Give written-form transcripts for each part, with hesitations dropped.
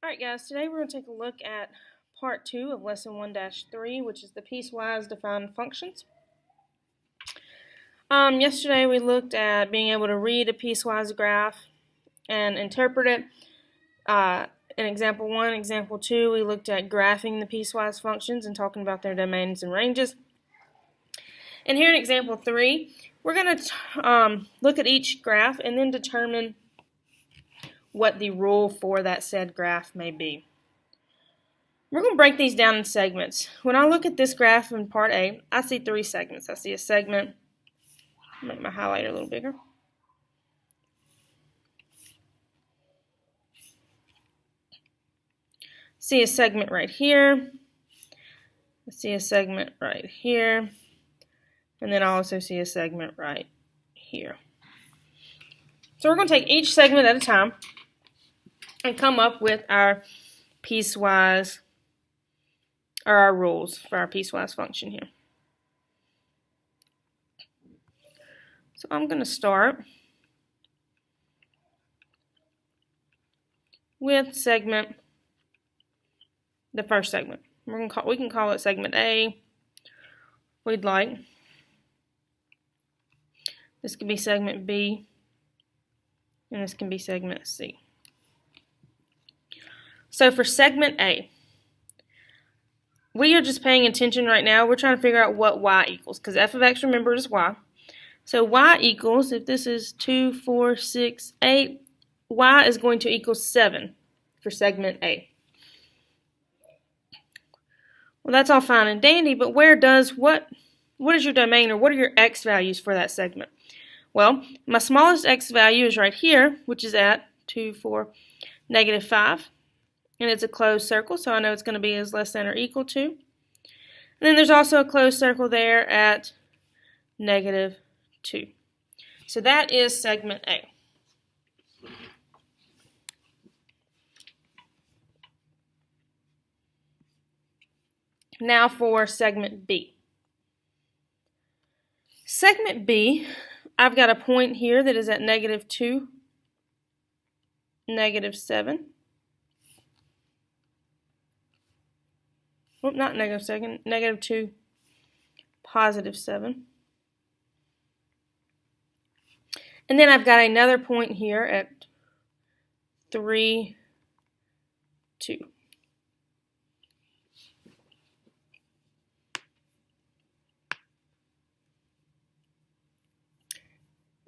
Alright guys, today we're going to take a look at part 2 of lesson 1-3, which is the piecewise defined functions. Yesterday we looked at being able to read a piecewise graph and interpret it. In example 1, example 2, we looked at graphing the piecewise functions and talking about their domains and ranges. And here in example 3, we're going to look at each graph and then determine what the rule for that said graph may be. We're going to break these down in segments. When I look at this graph in part A, I see 3 segments. I see a segment, make my highlighter a little bigger. See a segment right here. I see a segment right here. And then I also see a segment right here. So we're going to take each segment at a time and come up with our piecewise, or our rules for our piecewise function here. So I'm going to start with the first segment. We can call it segment A. We'd like. This could be segment B, and this can be segment C. So for segment A, we are just paying attention right now. We're trying to figure out what y equals, because f of x, remember, is y. So y equals, if this is 2, 4, 6, 8, y is going to equal 7 for segment A. Well, that's all fine and dandy, but what is your domain, or what are your x values for that segment? Well, my smallest x value is right here, which is at 2, 4, negative 5. And it's a closed circle, so I know it's going to be as less than or equal to. And then there's also a closed circle there at negative 2. So that is segment A. Now for segment B. Segment B, I've got a point here that is at negative 2, negative 7. Well, not negative 7, negative 2, positive 7. And then I've got another point here at 3, 2.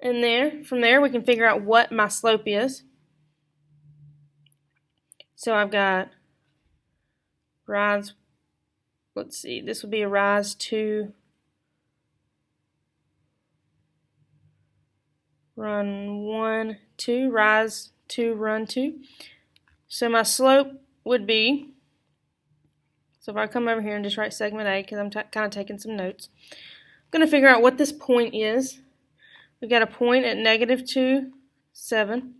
And from there we can figure out what my slope is. So I've got rise, let's see, this would be a rise 2, run 1, 2, rise 2, run 2. So my slope would be, so if I come over here and just write segment A, because I'm kind of taking some notes, I'm going to figure out what this point is. We've got a point at negative 2, 7,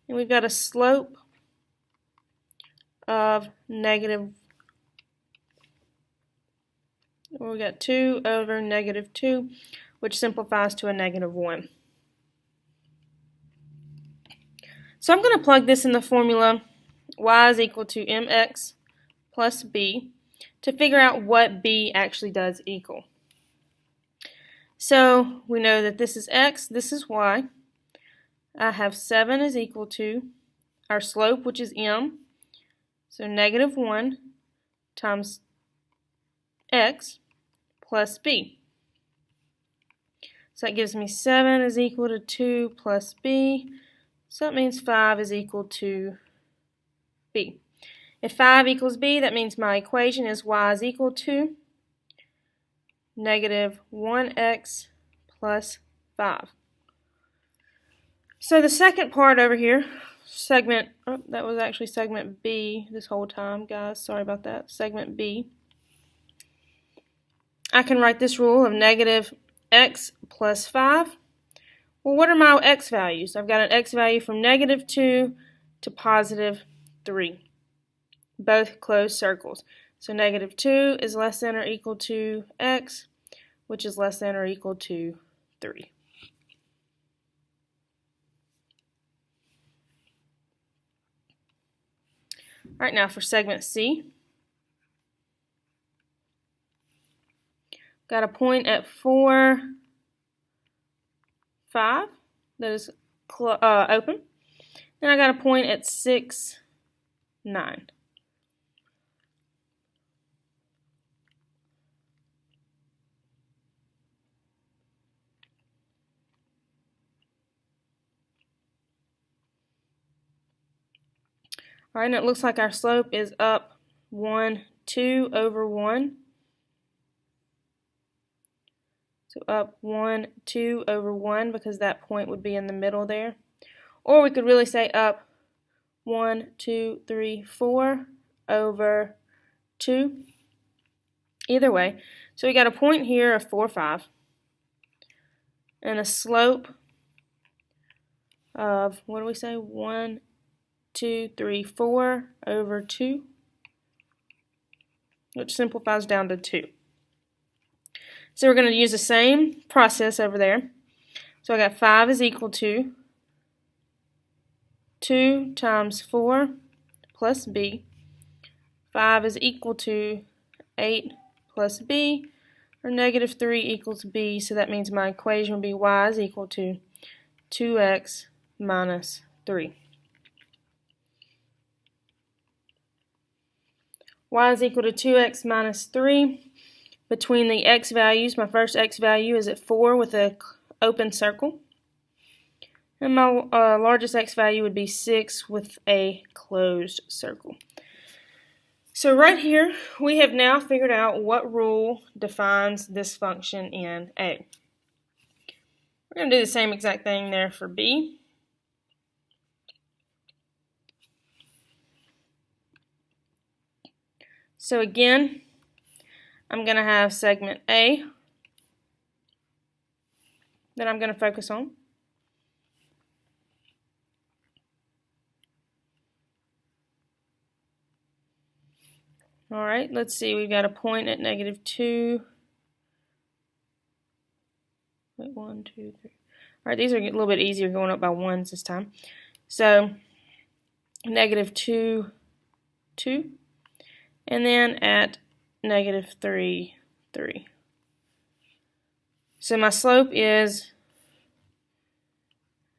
and we've got a slope of negative, well, we got 2 over negative 2, which simplifies to a negative 1. So I'm going to plug this in the formula y is equal to mx plus b to figure out what b actually does equal. So we know that this is x, this is y. I have 7 is equal to our slope, which is m, so negative 1 times x plus b. So that gives me 7 is equal to 2 plus b, so that means 5 is equal to b. If 5 equals b, that means my equation is y is equal to negative 1x plus 5. So the second part over here, that was actually segment B this whole time, guys. Sorry about that. Segment B. I can write this rule of negative x plus 5. Well, what are my x values? I've got an x value from negative 2 to positive 3. Both closed circles. So negative 2 is less than or equal to x, which is less than or equal to 3. Alright, now for segment C. Got a point at 4, 5 that is open. Then I got a point at 6, 9. Alright, and it looks like our slope is up 1, 2 over 1. So up 1, 2 over 1 because that point would be in the middle there. Or we could really say up 1, 2, 3, 4 over 2. Either way. So we got a point here of 4, 5. And a slope of, what do we say? 1, 2, 3, 4 over 2. Which simplifies down to 2. So we're going to use the same process over there. So I got 5 is equal to 2 times 4 plus b. 5 is equal to 8 plus b, or negative 3 equals b, so that means my equation would be y is equal to 2x minus 3. Y is equal to 2x minus 3. Between the x values, my first x value is at 4 with an open circle. And my largest x value would be 6 with a closed circle. So right here, we have now figured out what rule defines this function in A. We're going to do the same exact thing there for B. So again, I'm going to have segment A that I'm going to focus on. Alright, let's see, we've got a point at negative 2. Wait, 1, 2, 3. Alright, these are a little bit easier going up by ones this time. So, negative 2, 2. And then at negative 3, 3. So my slope is,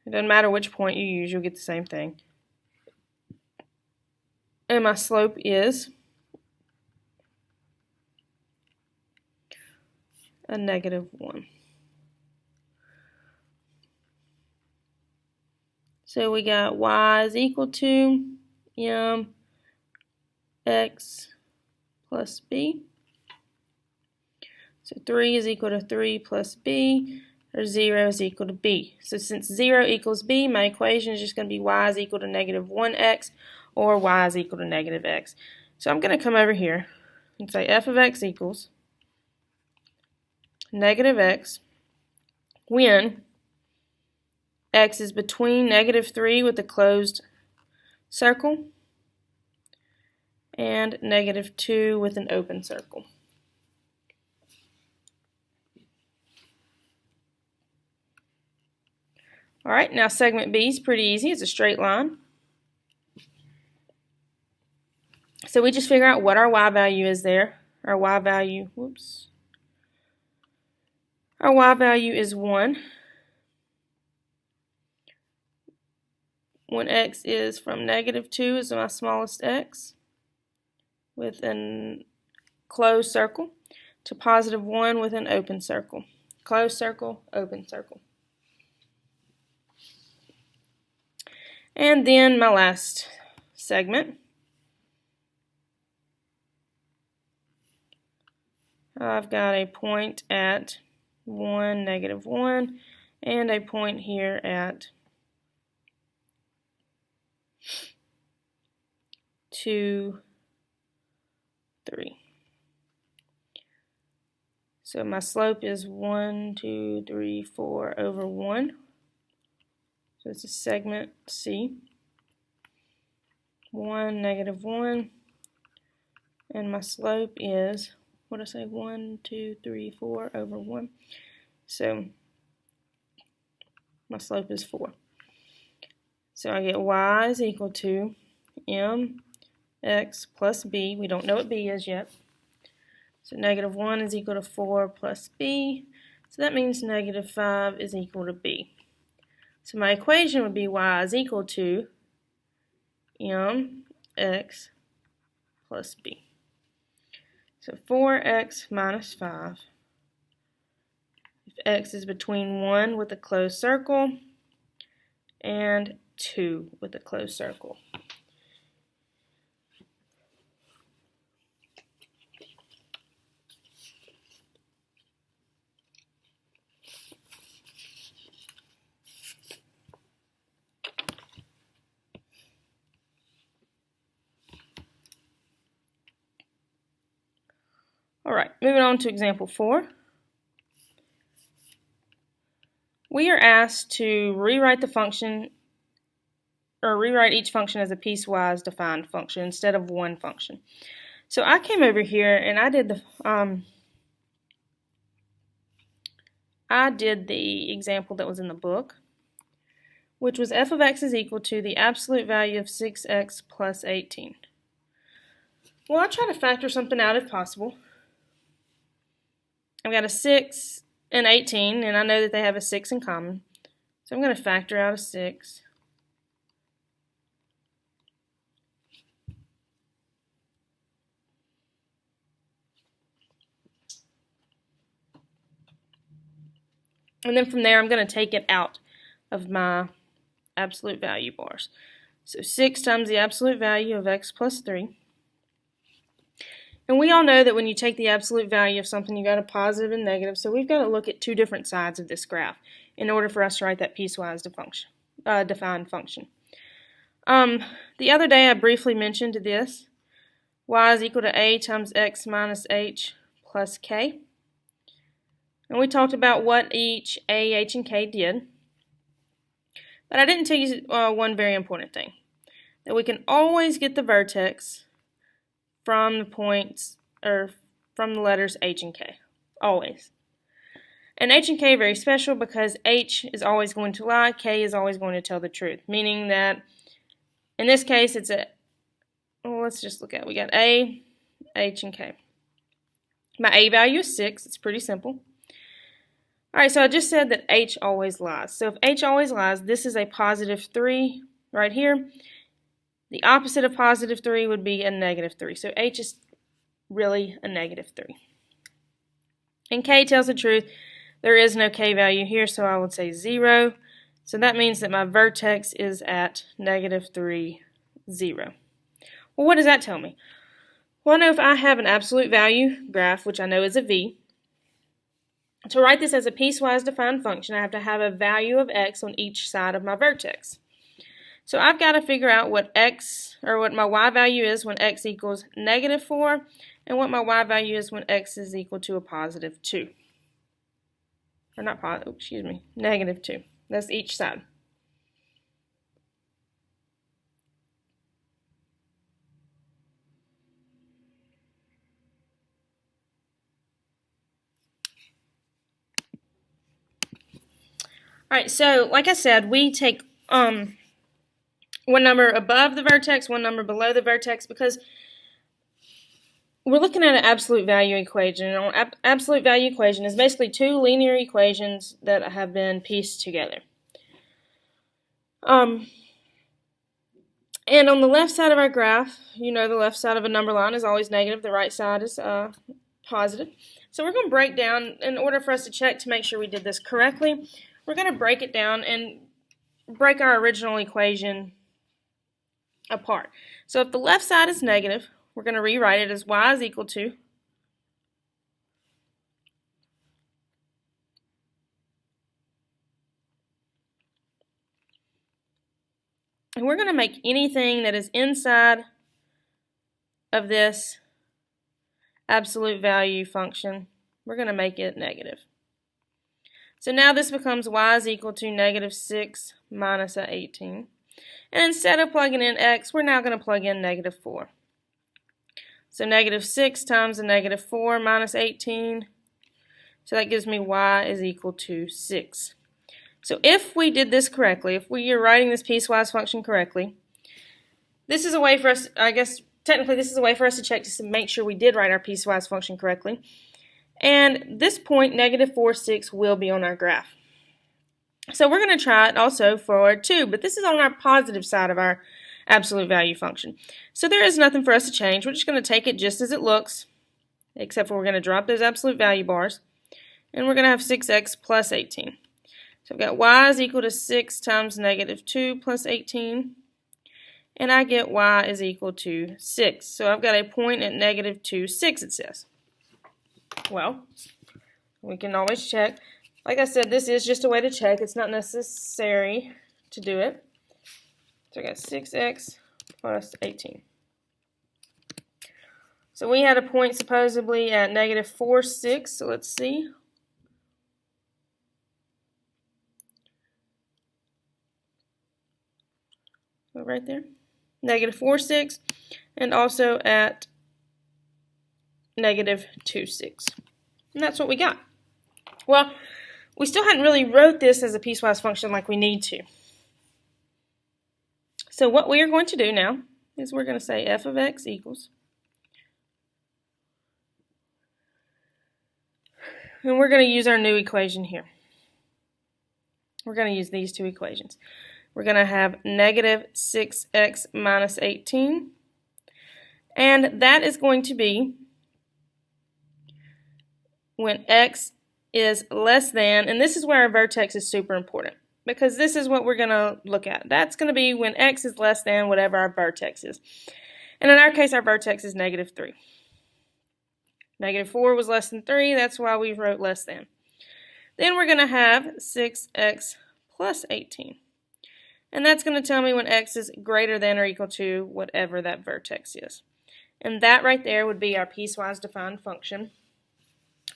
it doesn't matter which point you use, you'll get the same thing. And my slope is a negative 1. So we got y is equal to mx plus b. So 3 is equal to 3 plus b, or 0 is equal to b. So since 0 equals b, my equation is just going to be y is equal to negative 1x, or y is equal to negative x. So I'm going to come over here and say f of x equals negative x when x is between negative 3 with a closed circle and negative 2 with an open circle. Alright, now segment B is pretty easy. It's a straight line. So we just figure out what our y value is there. Our y value, Our y value is 1. When x is from negative 2 is my smallest x with a closed circle to positive 1 with an open circle. Closed circle, open circle. And then my last segment. I've got a point at 1, negative 1, and a point here at 2, 3. So my slope is 1, 2, 3, 4 over 1. So it's a segment C. 1, negative 1. And my slope is, what did I say, 1, 2, 3, 4 over 1. So my slope is 4. So I get y is equal to mx x plus b. We don't know what b is yet. So negative 1 is equal to 4 plus b. So that means negative 5 is equal to b. So my equation would be y is equal to mx plus b. So 4x minus 5. If x is between 1 with a closed circle and 2 with a closed circle. Alright, moving on to example 4. We are asked to rewrite the function, or rewrite each function as a piecewise defined function instead of one function. So I came over here and I did the example that was in the book, which was f of x is equal to the absolute value of 6x plus 18. Well, I'll try to factor something out if possible. I've got a 6 and 18, and I know that they have a 6 in common. So I'm going to factor out a 6. And then from there, I'm going to take it out of my absolute value bars. So 6 times the absolute value of x plus 3. And we all know that when you take the absolute value of something, you got a positive and negative. So we've got to look at two different sides of this graph in order for us to write that piecewise defined function. The other day I briefly mentioned this. Y is equal to a times x minus h plus k. And we talked about what each a, h, and k did. But I didn't tell you one very important thing. That we can always get the vertex from the points, or from the letters h and k. Always. And h and k are very special because h is always going to lie, k is always going to tell the truth. Meaning that, in this case, it's let's just look at it. We got a, h, and k. My a value is 6. It's pretty simple. Alright, so I just said that h always lies. So if h always lies, this is a positive 3 right here. The opposite of positive 3 would be a negative 3. So h is really a negative 3. And k tells the truth. There is no k value here, so I would say 0. So that means that my vertex is at negative 3, 0. Well, what does that tell me? Well, I know if I have an absolute value graph, which I know is a v, to write this as a piecewise defined function, I have to have a value of x on each side of my vertex. So I've got to figure out what my y value is when x equals negative 4, and what my y value is when x is equal to a positive 2. Or not positive, excuse me, negative 2. That's each side. Alright, so like I said, we take one number above the vertex, one number below the vertex, because we're looking at an absolute value equation. And an absolute value equation is basically two linear equations that have been pieced together. And on the left side of our graph, you know the left side of a number line is always negative, the right side is positive. So we're going to break down, in order for us to check to make sure we did this correctly, we're going to break it down and break our original equation apart. So if the left side is negative, we're going to rewrite it as y is equal to and we're going to make anything that is inside of this absolute value function, we're going to make it negative. So now this becomes y is equal to negative 6 minus 18. And instead of plugging in x, we're now going to plug in negative 4. So negative 6 times a negative 4 minus 18. So that gives me y is equal to 6. So if we did this correctly, if we are writing this piecewise function correctly, this is a way for us, I guess, technically this is a way for us to check just to make sure we did write our piecewise function correctly. And this point, negative 4, 6, will be on our graph. So we're going to try it also for 2, but this is on our positive side of our absolute value function. So there is nothing for us to change. We're just going to take it just as it looks, except for we're going to drop those absolute value bars, and we're going to have 6x plus 18. So I've got y is equal to 6 times negative 2 plus 18, and I get y is equal to 6. So I've got a point at negative 2, 6, it says. Well, we can always check. Like I said, this is just a way to check. It's not necessary to do it. So I got 6x plus 18. So we had a point supposedly at negative 4, 6. So let's see. Right there. Negative 4, 6. And also at negative 2, 6. And that's what we got. Well, we still hadn't really wrote this as a piecewise function like we need to. So what we are going to do now is we're going to say f of x equals, and we're going to use our new equation here. We're going to use these two equations. We're going to have negative 6x minus 18, and that is going to be when x is less than, and this is where our vertex is super important, because this is what we're going to look at. That's going to be when x is less than whatever our vertex is. And in our case, our vertex is negative 3. Negative 4 was less than 3, that's why we wrote less than. Then we're going to have 6x plus 18. And that's going to tell me when x is greater than or equal to whatever that vertex is. And that right there would be our piecewise defined function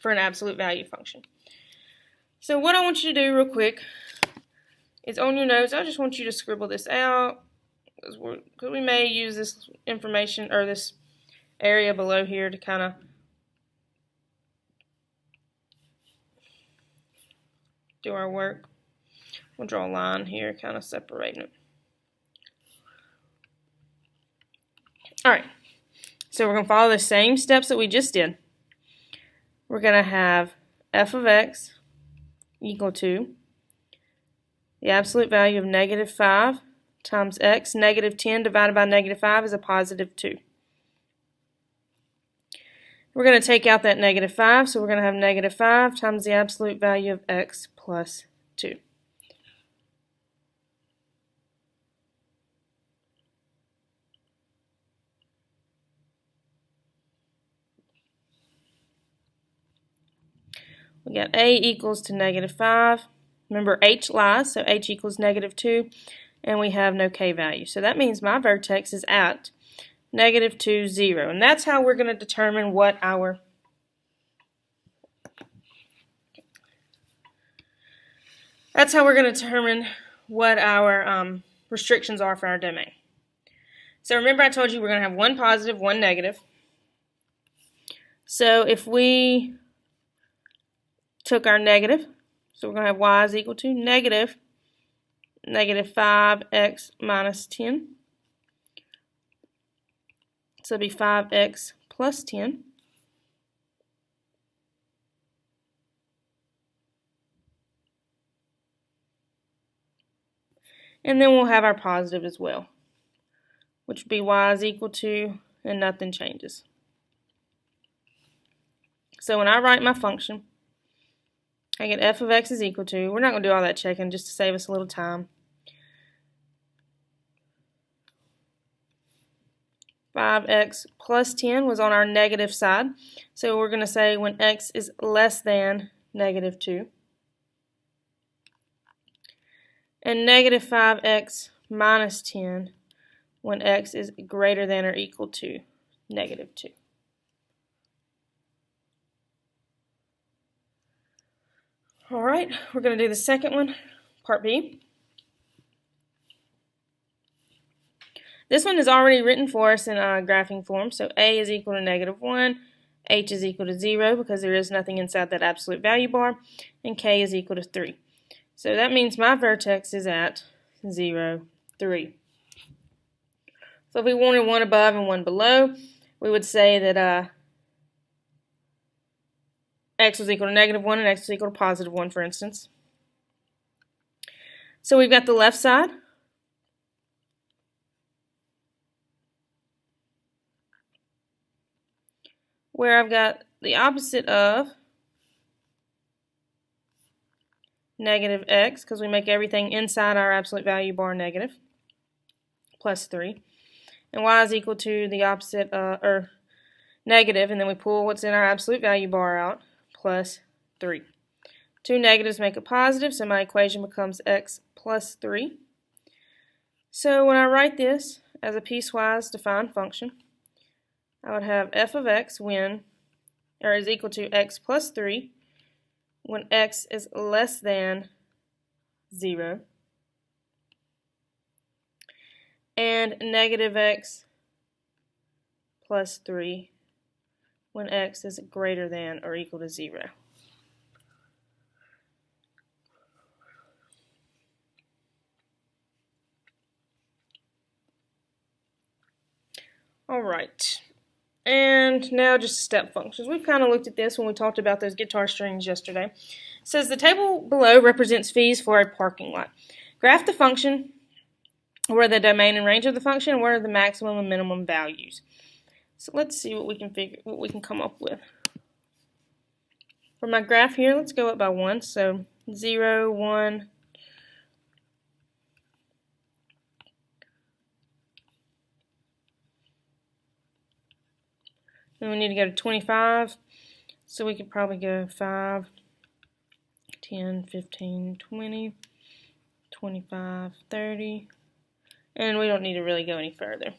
for an absolute value function. So what I want you to do real quick is on your notes, I just want you to scribble this out, because we may use this information or this area below here to kind of do our work. We'll draw a line here, kind of separating it. Alright, so we're going to follow the same steps that we just did. We're going to have f of x equal to the absolute value of negative 5 times x. Negative 10 divided by negative 5 is a positive 2. We're going to take out that negative 5, so we're going to have negative 5 times the absolute value of x plus 2. We got a equals to negative 5. Remember, h lies, so h equals negative 2, and we have no k value. So that means my vertex is at negative 2, 0. And that's how we're going to determine what our restrictions are for our domain. So remember I told you we're going to have one positive, one negative. So if we took our negative, so we're going to have y is equal to negative 5x minus 10. So it'll be 5x plus 10. And then we'll have our positive as well, which would be y is equal to, and nothing changes. So when I write my function, I get f of x is equal to, we're not going to do all that checking just to save us a little time, 5x plus 10 was on our negative side, so we're going to say when x is less than negative 2. And negative 5x minus 10 when x is greater than or equal to negative 2. Alright, we're going to do the second one, part B. This one is already written for us in graphing form, so a is equal to negative 1, h is equal to 0 because there is nothing inside that absolute value bar, and k is equal to 3. So that means my vertex is at 0, 3. So But if we wanted one above and one below, we would say that x was equal to -1 and x was equal to +1, for instance. So we've got the left side. Where I've got the opposite of -x, because we make everything inside our absolute value bar negative, +3. And y is equal to the opposite, or negative, and then we pull what's in our absolute value bar out, +3. Two negatives make a positive, so my equation becomes x plus 3. So when I write this as a piecewise defined function, I would have f of x is equal to x plus 3 when x is less than 0, and -x plus 3 when x is greater than or equal to 0. Alright, and now just step functions. We've kind of looked at this when we talked about those guitar strings yesterday. It says the table below represents fees for a parking lot. Graph the function, where the domain and range of the function, and where are the maximum and minimum values. So let's see what we can come up with. For my graph here, let's go up by 1. So 0, 1, and we need to go to 25, so we could probably go 5, 10, 15, 20, 25, 30, and we don't need to really go any further.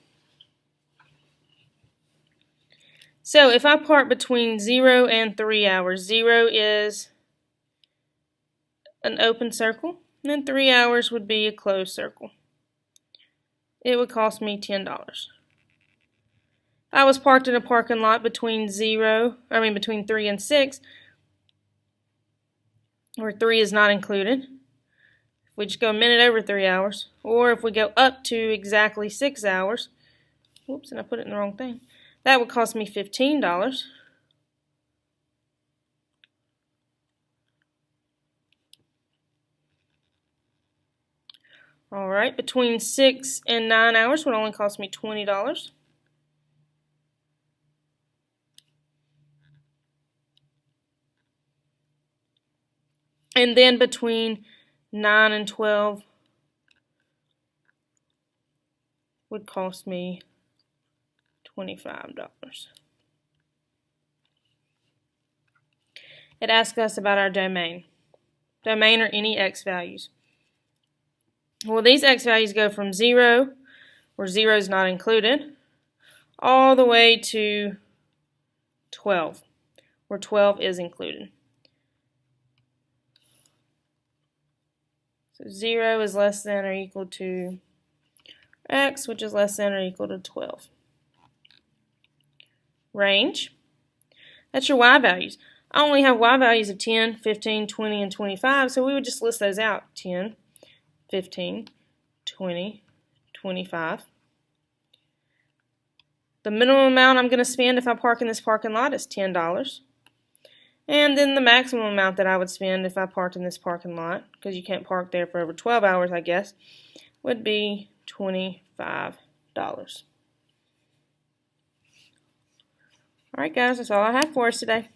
So if I park between 0 and 3 hours, 0 is an open circle, and then 3 hours would be a closed circle. It would cost me $10. I was parked in a parking lot between 3 and 6, where 3 is not included. If we just go a minute over 3 hours, or if we go up to exactly 6 hours, whoops, and I put it in the wrong thing, that would cost me $15. Alright, between 6 and 9 hours would only cost me $20. And then between 9 and 12 would cost me $25. It asks us about our domain. Domain or any x values. Well, these x values go from 0, where 0 is not included, all the way to 12, where 12 is included. So 0 is less than or equal to x, which is less than or equal to 12. Range, that's your y values. I only have y values of 10, 15, 20, and 25, so we would just list those out. 10, 15, 20, 25. The minimum amount I'm going to spend if I park in this parking lot is $10. And then the maximum amount that I would spend if I parked in this parking lot, because you can't park there for over 12 hours, I guess, would be $25. Alright guys, that's all I have for us today.